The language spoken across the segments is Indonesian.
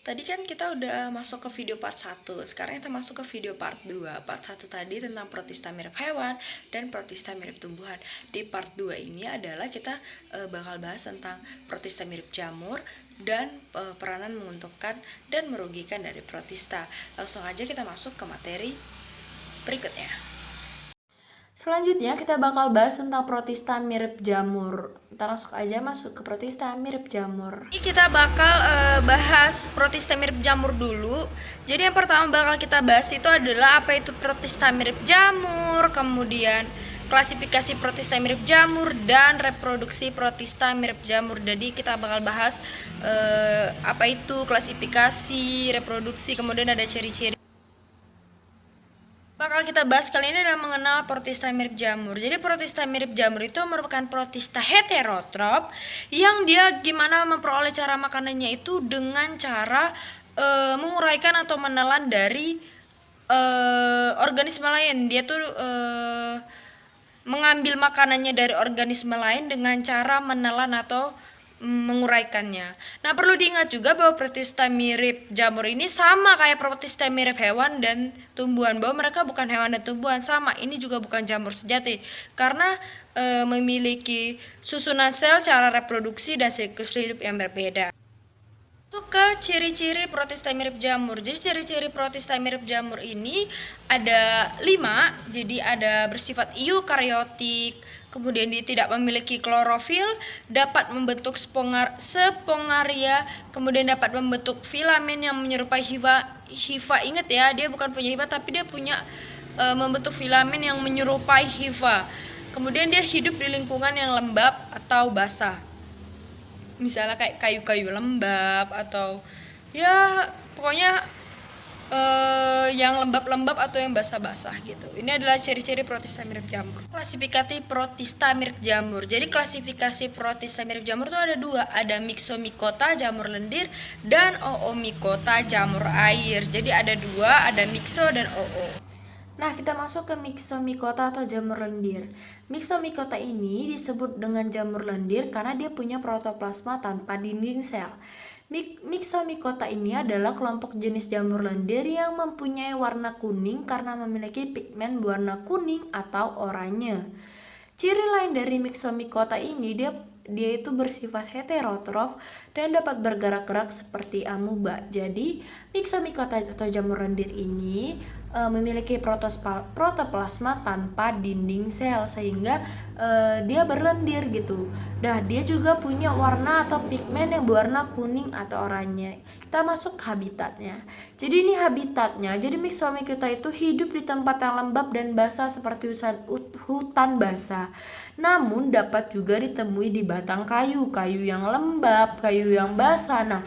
Tadi kan kita udah masuk ke video part 1. Sekarang kita masuk ke video part 2. Part 1 tadi tentang protista mirip hewan dan protista mirip tumbuhan. Di part 2 ini adalah kita bakal bahas tentang protista mirip jamur dan peranan menguntungkan dan merugikan dari protista. Langsung aja kita masuk ke materi berikutnya. Selanjutnya kita bakal bahas tentang protista mirip jamur. Kita langsung aja masuk ke protista mirip jamur. Ini kita bakal bahas protista mirip jamur dulu. Jadi yang pertama bakal kita bahas itu adalah apa itu protista mirip jamur, kemudian klasifikasi protista mirip jamur dan reproduksi protista mirip jamur. Jadi kita bakal bahas apa itu klasifikasi, reproduksi, kemudian ada ciri-ciri. Bakal kita bahas kali ini adalah mengenal protista mirip jamur. Jadi protista mirip jamur itu merupakan protista heterotrop yang dia gimana memperoleh cara makanannya itu dengan cara menguraikan atau menelan dari organisme lain. Dia tuh mengambil makanannya dari organisme lain dengan cara menelan atau menguraikannya. Nah, perlu diingat juga bahwa protista mirip jamur ini sama kayak protista mirip hewan dan tumbuhan, bahwa mereka bukan hewan dan tumbuhan, sama. Ini juga bukan jamur sejati karena memiliki susunan sel, cara reproduksi dan siklus hidup yang berbeda. Masuk ke ciri-ciri protista mirip jamur. Jadi ciri-ciri protista mirip jamur ini ada 5. Jadi ada bersifat eukariotik, kemudian dia tidak memiliki klorofil, dapat membentuk spongaria, kemudian dapat membentuk filamen yang menyerupai hifa. Ingat ya, dia bukan punya hifa tapi dia punya membentuk filamen yang menyerupai hifa. Kemudian dia hidup di lingkungan yang lembab atau basah. Misalnya kayak kayu-kayu lembab atau ya pokoknya yang lembab-lembab atau yang basah-basah gitu. Ini adalah ciri-ciri protista mirip jamur. Klasifikasi protista mirip jamur. Jadi klasifikasi protista mirip jamur itu ada 2, ada Myxomycota jamur lendir dan Oomycota jamur air. Jadi ada 2, ada Myxo dan Oo. Nah, kita masuk ke Myxomycota atau jamur lendir. Myxomycota ini disebut dengan jamur lendir karena dia punya protoplasma tanpa dinding sel. Myxomycota ini adalah kelompok jenis jamur lendir yang mempunyai warna kuning karena memiliki pigmen berwarna kuning atau oranye. Ciri lain dari Myxomycota ini dia itu bersifat heterotrof dan dapat bergerak-gerak seperti amuba. Jadi, Myxomycota atau jamur lendir ini memiliki protoplasma tanpa dinding sel sehingga dia berlendir gitu. Nah, dia juga punya warna atau pigmen yang berwarna kuning atau oranye. Kita masuk ke habitatnya. Jadi ini habitatnya. Jadi Myxomycota itu hidup di tempat yang lembab dan basah seperti hutan basah. Namun dapat juga ditemui di batang kayu yang lembab, kayu yang basah. Nah,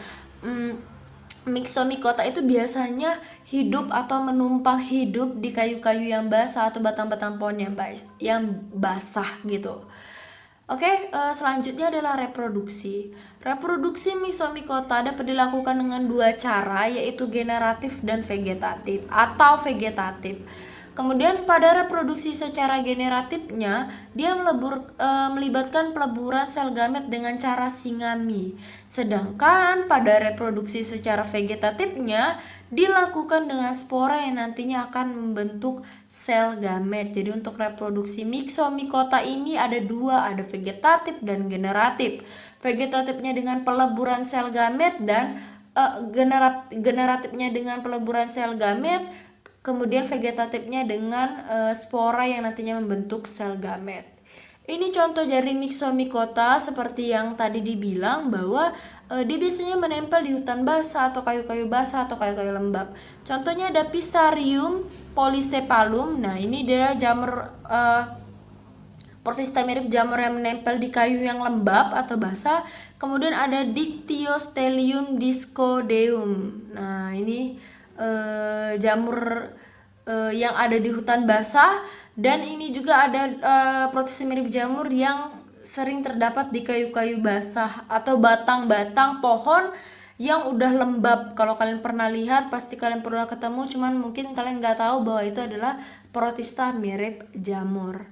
Myxomycota itu biasanya hidup atau menumpang hidup di kayu-kayu yang basah atau batang-batang pohon yang basah gitu. Oke, selanjutnya adalah reproduksi. Reproduksi Myxomycota dapat dilakukan dengan 2 cara, yaitu generatif dan vegetatif atau vegetatif. Kemudian pada reproduksi secara generatifnya, dia melibatkan peleburan sel gamet dengan cara singami. Sedangkan pada reproduksi secara vegetatifnya, dilakukan dengan spora yang nantinya akan membentuk sel gamet. Jadi untuk reproduksi Myxomycota ini ada 2, ada vegetatif dan generatif. Vegetatifnya dengan peleburan sel gamet dan generatifnya dengan peleburan sel gamet. Kemudian vegetatifnya dengan spora yang nantinya membentuk sel gamet. Ini contoh dari Myxomycota seperti yang tadi dibilang bahwa dia biasanya menempel di hutan basah atau kayu-kayu basah atau kayu-kayu lembab. Contohnya ada Psarium polycephalum. Nah, ini dia jamur protista mirip jamur yang menempel di kayu yang lembab atau basah. Kemudian ada Dictyostelium discoideum. Nah, ini jamur yang ada di hutan basah, dan ini juga ada protista mirip jamur yang sering terdapat di kayu-kayu basah atau batang-batang pohon yang udah lembab. Kalau kalian pernah lihat pasti kalian pernah ketemu, cuman mungkin kalian nggak tahu bahwa itu adalah protista mirip jamur.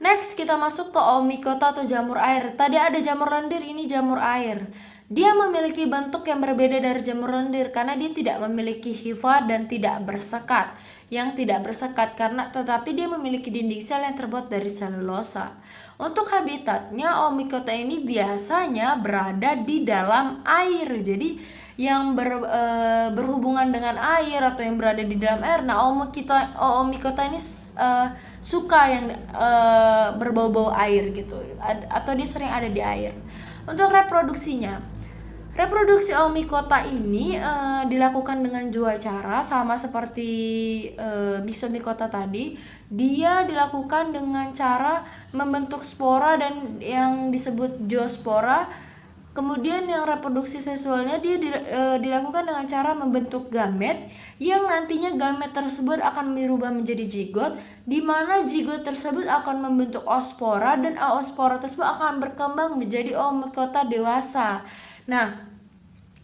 Next kita masuk ke Oomycota atau jamur air. Tadi ada jamur lendir, ini jamur air. Dia memiliki bentuk yang berbeda dari jamur lendir karena dia tidak memiliki hifa dan tidak bersekat. Yang tidak bersekat tetapi dia memiliki dinding sel yang terbuat dari selulosa. Untuk habitatnya, Oomycota ini biasanya berada di dalam air. Jadi yang berhubungan dengan air atau yang berada di dalam air. Nah, Oomycota ini suka yang berbau-bau air gitu, atau dia sering ada di air. Untuk reproduksi Oomycota ini dilakukan dengan dua cara, sama seperti Myxomycota tadi. Dia dilakukan dengan cara membentuk spora dan yang disebut zoospora. Kemudian yang reproduksi seksualnya dia dilakukan dengan cara membentuk gamet, yang nantinya gamet tersebut akan berubah menjadi zigot, di mana zigot tersebut akan membentuk oospora dan oospora tersebut akan berkembang menjadi Oomycota dewasa. Nah,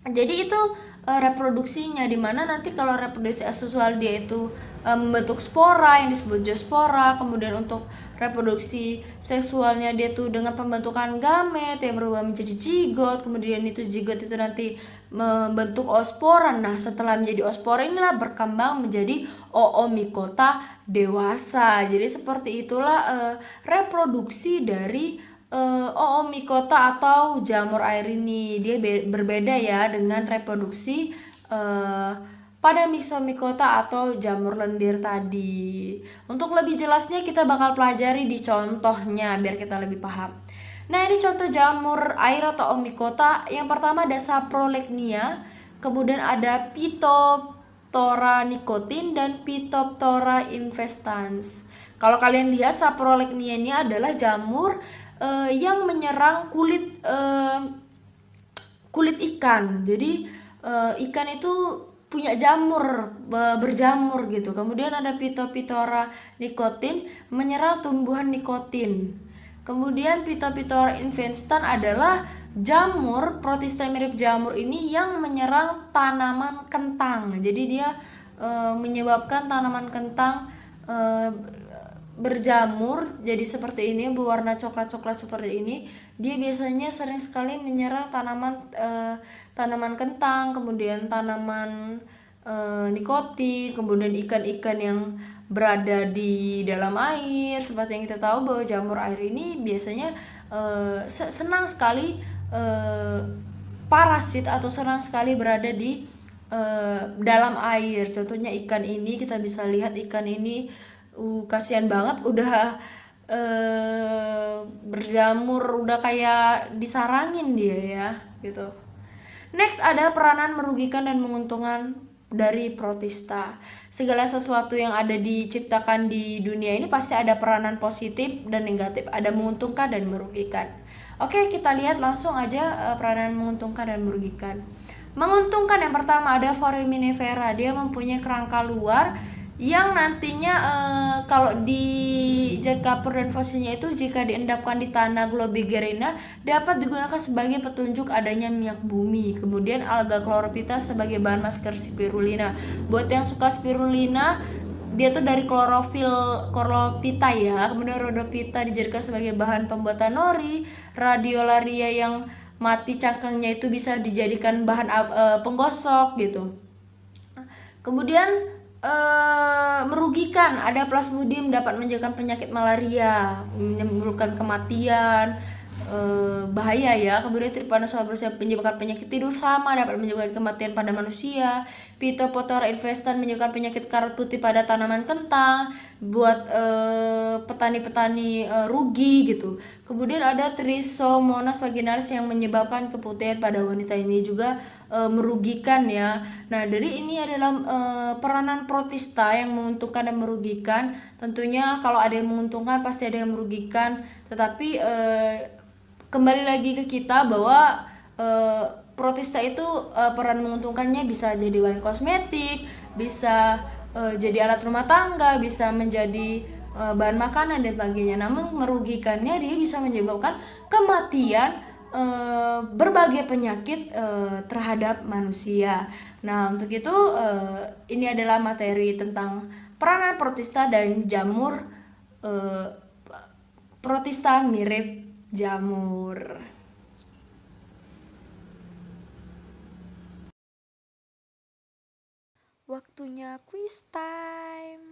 jadi itu reproduksinya, dimana nanti kalau reproduksi aseksual dia itu membentuk spora yang disebut zoospora. Kemudian untuk reproduksi seksualnya dia tuh dengan pembentukan gamet yang berubah menjadi zigot. Kemudian itu zigot itu nanti membentuk oospora. Nah, setelah menjadi oospora inilah berkembang menjadi Oomycota dewasa. Jadi seperti itulah reproduksi dari Oomycota atau jamur air ini. Dia berbeda ya dengan reproduksi pada Myxomycota atau jamur lendir tadi. Untuk lebih jelasnya kita bakal pelajari di contohnya biar kita lebih paham. Nah, ini contoh jamur air atau Oomycota. Yang pertama ada Saprolegnia, kemudian ada Phytophthora nicotin dan Phytophthora infestans. Kalau kalian lihat, Saprolegnia ini adalah jamur yang menyerang kulit ikan. Jadi ikan itu punya jamur, berjamur gitu. Kemudian ada Phytophthora nicotin menyerang tumbuhan nikotin. Kemudian Phytophthora infestans adalah jamur protista mirip jamur ini yang menyerang tanaman kentang. Jadi dia menyebabkan tanaman kentang berjamur jadi seperti ini, berwarna coklat-coklat seperti ini. Dia biasanya sering sekali menyerang tanaman kentang, kemudian tanaman nikotin, kemudian ikan-ikan yang berada di dalam air. Seperti yang kita tahu bahwa jamur air ini biasanya senang sekali parasit atau senang sekali berada di dalam air. Contohnya ikan ini, kita bisa lihat ikan ini kasihan banget, udah berjamur, udah kayak disarangin dia ya gitu. Next ada peranan merugikan dan menguntungkan dari protista. Segala sesuatu yang ada diciptakan di dunia ini pasti ada peranan positif dan negatif, ada menguntungkan dan merugikan. Oke, kita lihat langsung aja peranan menguntungkan dan merugikan. Menguntungkan yang pertama ada Foraminifera. Dia mempunyai kerangka luar yang nantinya kalau di zat kapur dan fosilnya itu jika diendapkan di tanah Globigerina dapat digunakan sebagai petunjuk adanya minyak bumi. Kemudian alga chlorophyta sebagai bahan masker spirulina. Buat yang suka spirulina, dia tuh dari chlorophyta ya. Kemudian rhodophyta dijadikan sebagai bahan pembuatan nori. Radiolaria yang mati cangkangnya itu bisa dijadikan bahan penggosok gitu. Kemudian merugikan, ada Plasmodium dapat menyebabkan penyakit malaria, menimbulkan kematian, bahaya ya. Kemudian Trypanosoma menyebabkan penyakit tidur sama, dapat menyebabkan kematian pada manusia. Phytophthora infestans menyebabkan penyakit karat putih pada tanaman kentang, buat petani-petani rugi gitu. Kemudian ada Trichomonas vaginalis yang menyebabkan keputihan pada wanita, ini juga merugikan ya. Nah, dari ini adalah peranan protista yang menguntungkan dan merugikan. Tentunya kalau ada yang menguntungkan pasti ada yang merugikan, tetapi kembali lagi ke kita bahwa protista itu peran menguntungkannya bisa jadi bahan kosmetik, bisa jadi alat rumah tangga, bisa menjadi bahan makanan dan sebagainya. Namun merugikannya dia bisa menyebabkan kematian berbagai penyakit terhadap manusia. Nah, untuk itu ini adalah materi tentang peranan protista dan jamur protista mirip jamur. waktunya quiz time.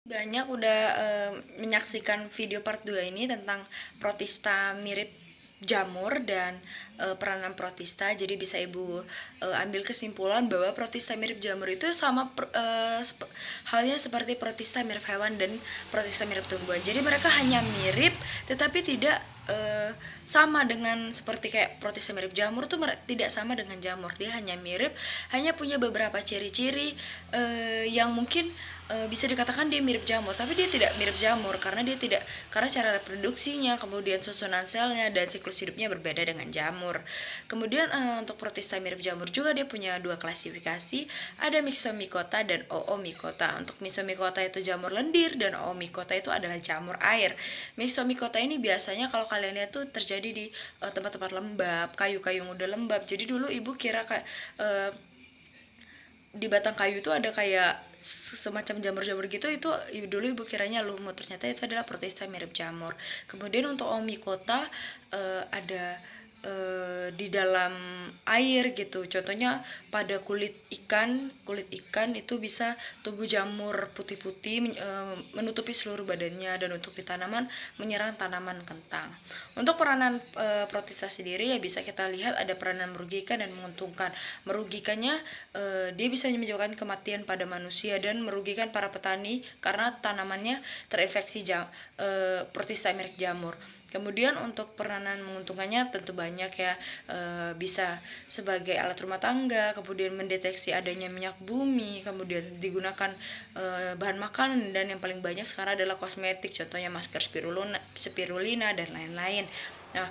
Banyak udah menyaksikan video part 2 ini tentang protista mirip jamur dan peranan protista. Jadi bisa Ibu ambil kesimpulan bahwa protista mirip jamur itu sama halnya seperti protista mirip hewan dan protista mirip tumbuhan. Jadi mereka hanya mirip tetapi tidak sama dengan seperti kayak protista mirip jamur tuh tidak sama dengan jamur. Dia hanya mirip, hanya punya beberapa ciri-ciri yang mungkin bisa dikatakan dia mirip jamur, tapi dia tidak mirip jamur karena cara reproduksinya, kemudian susunan selnya dan siklus hidupnya berbeda dengan jamur. Kemudian untuk protista mirip jamur juga dia punya dua klasifikasi, ada Myxomicota dan Oomycota. Untuk Myxomicota itu jamur lendir dan Oomycota itu adalah jamur air. Myxomicota ini biasanya kalau kalian lihat tuh terjadi di tempat-tempat lembab, kayu-kayu yang udah lembab. Jadi dulu Ibu kira kayak di batang kayu itu ada kayak semacam jamur-jamur gitu, itu dulu Ibu kiranya lumut, ternyata itu adalah protista mirip jamur. Kemudian untuk Oomycota ada di dalam air gitu, contohnya pada kulit ikan itu bisa tumbuh jamur putih-putih menutupi seluruh badannya, dan untuk di tanaman menyerang tanaman kentang. Untuk peranan protista sendiri ya bisa kita lihat ada peranan merugikan dan menguntungkan. Merugikannya dia bisa menyebabkan kematian pada manusia dan merugikan para petani karena tanamannya terinfeksi protista mirip jamur. Kemudian untuk peranan menguntungkannya tentu banyak ya, bisa sebagai alat rumah tangga, kemudian mendeteksi adanya minyak bumi, kemudian digunakan bahan makanan, dan yang paling banyak sekarang adalah kosmetik, contohnya masker spirulina dan lain-lain. Nah,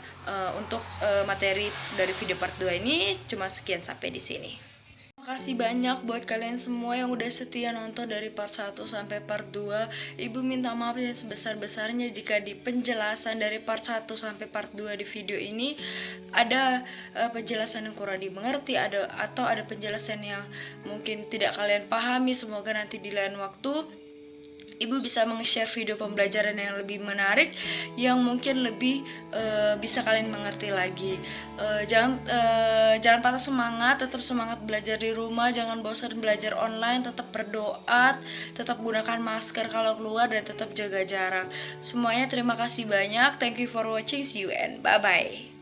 untuk materi dari video part 2 ini cuma sekian, sampai di sini. Makasih banyak buat kalian semua yang udah setia nonton dari part 1 sampai part 2. Ibu minta maaf yang sebesar-besarnya jika di penjelasan dari part 1 sampai part 2 di video ini ada penjelasan yang kurang dimengerti, atau ada penjelasan yang mungkin tidak kalian pahami. Semoga nanti di lain waktu Ibu bisa meng-share video pembelajaran yang lebih menarik, yang mungkin lebih bisa kalian mengerti lagi. Jangan patah semangat, tetap semangat belajar di rumah, jangan bosan belajar online, tetap berdoa, tetap gunakan masker kalau keluar, dan tetap jaga jarak. Semuanya terima kasih banyak. Thank you for watching. See you and bye-bye.